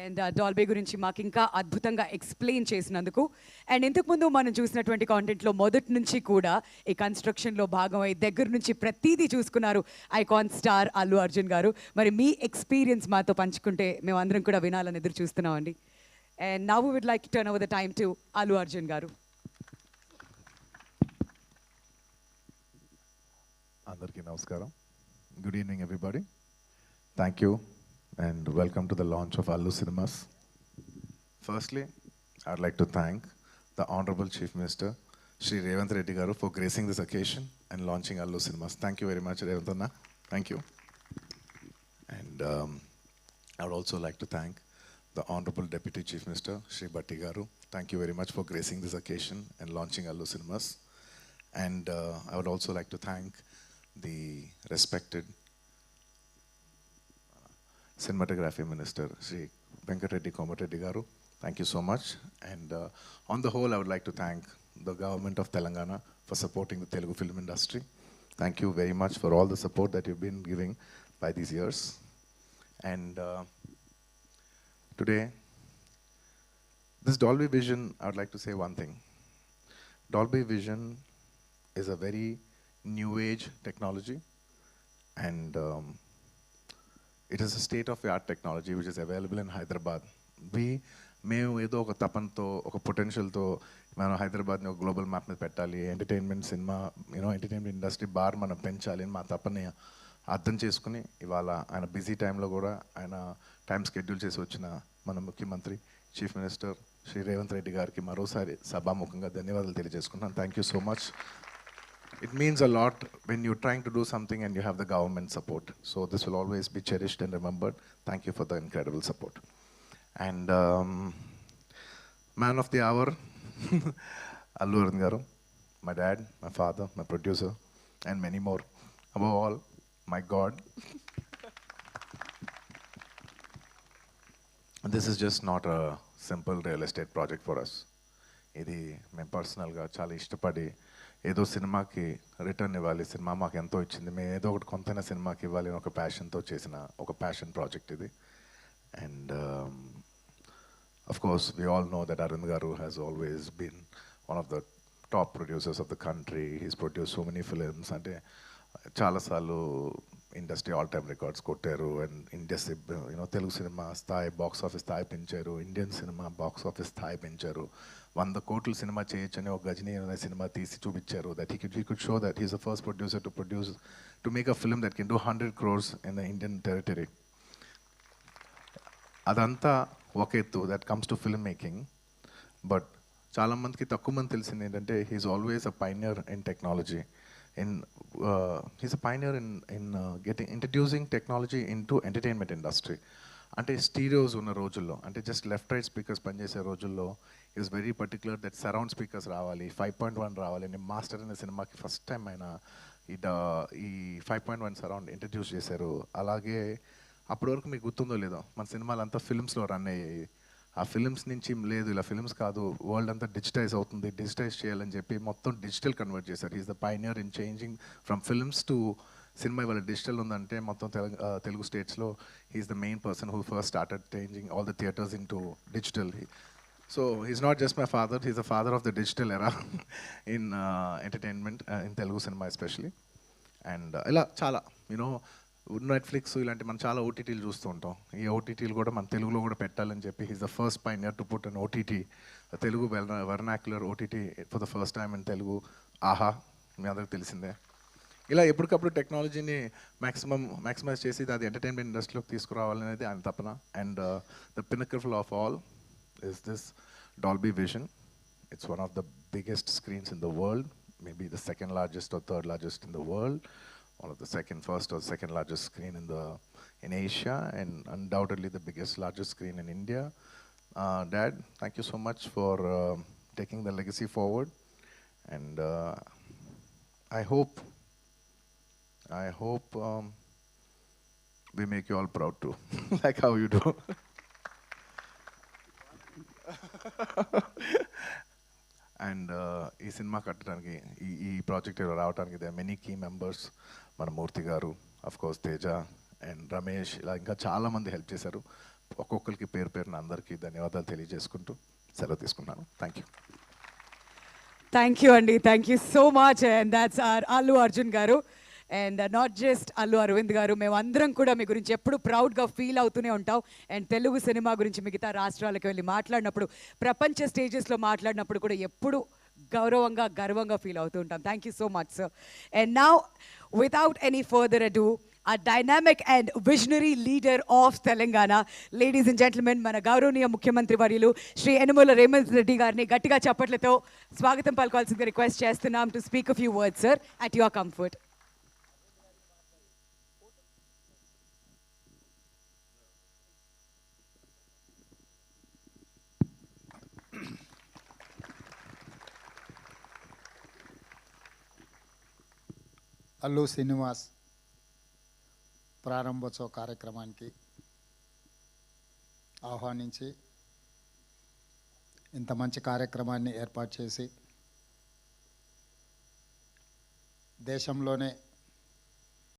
And Dolby గురించి మాకు ఇంకా అద్భుతంగా ఎక్స్ప్లెయిన్ చేసినందుకు. అండ్ ఇంతకుముందు మనం చూసినటువంటి కాంటెంట్లో మొదటి నుంచి కూడా ఈ కన్స్ట్రక్షన్లో భాగమై దగ్గర నుంచి ప్రతిదీ చూసుకున్నారు ఐకాన్ స్టార్ అల్లు అర్జున్ గారు. మరి మీ ఎక్స్పీరియన్స్ మాతో పంచుకుంటే మేము అందరం కూడా వినాలని ఎదురు చూస్తున్నామండి. And now we would like to turn over the time to Allu Arjun garu. అందరికీ నమస్కారం. Good evening, everybody. Thank you and welcome to the launch of Allu Cinemas. Firstly, I'd like to thank the Honorable Chief Minister, Shri Revanth Reddy Garu, for gracing this occasion and launching Allu Cinemas. Thank you very much, Revanth Anna. Thank you. And I would also like to thank the Honorable Deputy Chief Minister, Shri Bhatti Garu. Thank you very much for gracing this occasion and launching Allu Cinemas. And I would also like to thank the respected Cinematography Minister, Sri Venkatreddy Komareddy Garu. Thank you so much. And on the whole, I would like to thank the government of Telangana for supporting the Telugu film industry. Thank you very much for all the support that you've been giving by these years. And today, this Dolby Vision, I would like to say one thing. Dolby Vision is a very new age technology, and it is a state-of-the-art technology which is available in Hyderabad. మేము ఏదో ఒక తపనతో ఒక పొటెన్షియల్తో మనం హైదరాబాద్ని ఒక global map మీద పెట్టాలి, entertainment cinema entertainment industry bar మనం పెంచాలి అని మా తపని అర్థం చేసుకుని ఇవాళ ఆయన బిజీ టైంలో కూడా ఆయన టైం షెడ్యూల్ చేసి వచ్చిన మన ముఖ్యమంత్రి చీఫ్ మినిస్టర్ శ్రీ రేవంత్ రెడ్డి గారికి మరోసారి సభాముఖంగా ధన్యవాదాలు తెలియజేసుకున్నాను. Thank you so much. It means a lot when you're trying to do something and you have the government support. So this will always be cherished and remembered. Thank you for the incredible support. And man of the hour, Allu Arjun Garu, my dad, my father, my producer, and many more. Above all, my God. This is just not a simple real estate project for us. ఇది మేము పర్సనల్గా చాలా ఇష్టపడి ఏదో సినిమాకి return ఇవ్వాలి, cinema మాకు ఎంతో ఇచ్చింది, మేము ఏదో ఒకటి కొంతైనా సినిమాకి ఇవ్వాలి అని ఒక ప్యాషన్తో చేసిన ఒక ప్యాషన్ ప్రాజెక్ట్ ఇది. And of course we all know that Arun గారు has always been one of the top producers of the country. He's produce so many films. అంటే చాలాసార్లు ఇండస్ట్రీ ఆల్ టైమ్ రికార్డ్స్ కొట్టారు. అండ్ ఇండస్ట్రీ తెలుగు సినిమా స్థాయి box office స్థాయి పెంచారు, Indian cinema box office స్థాయి పెంచారు. 100 కోట్ల సినిమా చేయొచ్చని ఒక గజనీ అనే సినిమా తీసి చూపించారు. That he could show that he's the first producer to make a film that can do 100 crores in the Indian territory. అదంతా ఒక ఎత్తు, that comes to film making. But చాలామందికి తక్కువ మంది తెలిసింది ఏంటంటే he's always a pioneer in technology. He's a pioneer in introducing technology into entertainment industry. అంటే స్టీరియోస్ ఉన్న రోజుల్లో, అంటే జస్ట్ లెఫ్ట్ రైట్ స్పీకర్స్ పనిచేసే రోజుల్లో is very particular that surround speakers రావాలి, 5.1 రావాలి అని మాస్టర్ అనే సినిమాకి ఫస్ట్ టైం ఆయన ఈ 5.1 సరౌండ్ ఇంట్రడ్యూస్ చేశారు. అలాగే అప్పటి వరకు మీకు గుర్తుందో లేదో మన సినిమాలు అంతా ఫిల్మ్స్లో రన్ అయ్యాయి. ఆ ఫిల్మ్స్ నుంచి లేదు ఇలా ఫిల్మ్స్ కాదు, వరల్డ్ అంతా డిజిటైజ్ అవుతుంది, డిజిటైజ్ చేయాలని చెప్పి మొత్తం డిజిటల్ కన్వర్ట్ చేశారు. Is the pioneer in changing from films to cinema. ఇవాళ డిజిటల్ ఉందంటే మొత్తం తెలుగు స్టేట్స్లో he's the main person who first started changing all the theatres into digital. So he's not just my father, he's the father of the digital era in entertainment in Telugu cinema especially. And ఇలా చాలా Netflix ఇలాంటి మనం చాలా ఓటీటీలు చూస్తూ ఉంటాం. ఈ ఓటీటీలు కూడా మన తెలుగులో కూడా పెట్టాలని చెప్పి he's the first pioneer to put an OTT, Telugu vernacular OTT for the first time in Telugu. ఆహా, మీ అందరికి తెలిసిందే. ఇలా ఎప్పటికప్పుడు టెక్నాలజీని మ్యాక్సిమైజ్ చేసి అది ఎంటర్టైన్మెంట్ ఇండస్ట్రీలోకి తీసుకురావాలనేది ఆయన తపన. And the pinnacle of all is this Dolby Vision. It's one of the biggest screens in the world, maybe the second largest or third largest in the world. One of the first or second largest screen in Asia, and undoubtedly the largest screen in India. Dad, thank you so much for taking the legacy forward, and I hope we make you all proud too, like how you do. And ఈ cinema కట్టడానికి ఈ project రావడానికి they many key members. మన మూర్తి గారు, of course Teja and Ramesh, ఇలా ఇంకా చాలామంది help చేశారు. ఒక్కొక్కరికి పేరు పేరున అందరికీ ధన్యవాదాలు తెలియజేసుకుంటూ సెలవు తీసుకున్నాను. Thank you. థ్యాంక్ యూ అండి, thank you so much. And that's our Allu Arjun గారు. And not just Allu Aravind గారు, మేము అందరం కూడా మీ గురించి ఎప్పుడు ప్రౌడ్గా ఫీల్ అవుతూనే ఉంటాం. అండ్ తెలుగు సినిమా గురించి మిగతా రాష్ట్రాలకు వెళ్ళి మాట్లాడినప్పుడు, ప్రపంచ స్టేజెస్లో మాట్లాడినప్పుడు కూడా ఎప్పుడు గర్వంగా ఫీల్ అవుతూ ఉంటాం. Thank you so much sir. And now without any further ado, a dynamic and visionary leader of Telangana, ladies and gentlemen, మన గౌరవనీయ ముఖ్యమంత్రి వర్యులు శ్రీ యనమల రేవంత్ రెడ్డి గారిని గట్టిగా చప్పట్లతో స్వాగతం పలకాల్సిందిగా రిక్వెస్ట్ చేస్తున్నాం to speak a few words, sir, at your comfort. Allu Srinivas ప్రారంభోత్సవ కార్యక్రమానికి ఆహ్వానించి ఇంత మంచి కార్యక్రమాన్ని ఏర్పాటు చేసి దేశంలోనే